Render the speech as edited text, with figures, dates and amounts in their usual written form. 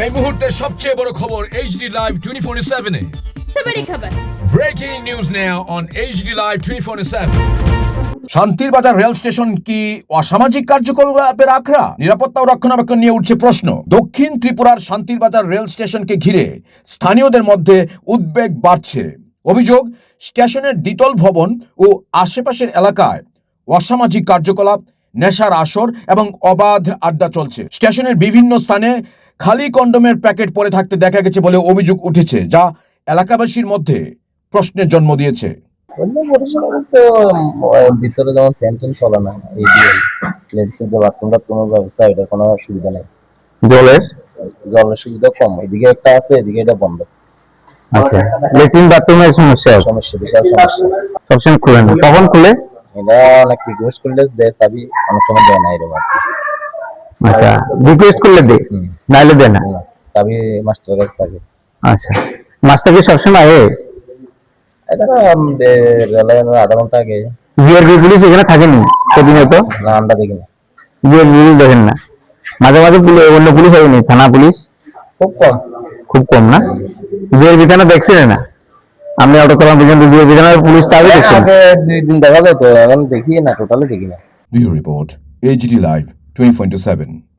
এই মুহূর্তের সবচেয়ে বড় খবর HD Live 24/7 এ। बड़ी खबर। Breaking news now on HD Live 24/7। শান্তির বাজার রেল স্টেশন কি অসামাজিক কার্যকলাপের আখড়া? নিরাপত্তা ও রক্ষণাবেক্ষণ নিয়ে উঠছে প্রশ্ন। দক্ষিণ ত্রিপুরার শান্তির বাজার রেল স্টেশনকে ঘিরে স্থানীয়দের মধ্যে উদ্বেগ বাড়ছে। অভিযোগ, স্টেশনের দ্বিতল ভবন ও আশেপাশের এলাকায় অসামাজিক কার্যকলাপ, নেশার আসর এবং অবাধ আড্ডা চলছে। স্টেশনের বিভিন্ন স্থানে খালি কন্ডোমের প্যাকেট পড়ে থাকতে দেখা গেছে বলে অভিযোগ উঠেছে, যা এলাকাবাসীর মধ্যে প্রশ্নের জন্ম দিয়েছে। অন্য পরিষেবা তো ভিতরে যেমন ফ্যান ট্যান চলে না, এই লেডিসের যে বাথরুমটা কোনো ব্যবস্থা, এটার কোনো সুবিধা নেই। জলের সুবিধা কম, এদিকে একটা আছে, এদিকে এটা বন্ধ। আচ্ছা, লেট্রিন বাথরুমের সমস্যা আছে? সমস্যা, বিশাল সমস্যা। সবসময় খুলে না, কখন খুলে? এটা অনেক রিকোয়েস্ট করলে দেয়, তবে অনেক সময় দেয় না এরকম। আচ্ছা, রিকোয়েস্ট করলে দে, নাইলে দে না, তবে মাস্টার কাছে থাকে। আচ্ছা, মাস্টার কি সবসময় এটা রেলের আধা ঘন্টা আগে। জিআরবি পুলিশ এখানে থাকেনি প্রতিনিয়ত? না, আমরা দেখি না। জিআরবি দেখেন না? মাঝে মাঝে অন্য পুলিশ হয়নি, থানা পুলিশ খুব কম। খুব কম না? জিআরবি থানা দেখছিলেন না? আপনি অটোতলা পর্যন্ত জিআরবি থানার পুলিশ তাহলে দেখছেন? আগে 2 দিন দেখা যায় তো, এখন দেখি না, টোটালি দেখি না। Bureau Report, HD Live 24/7।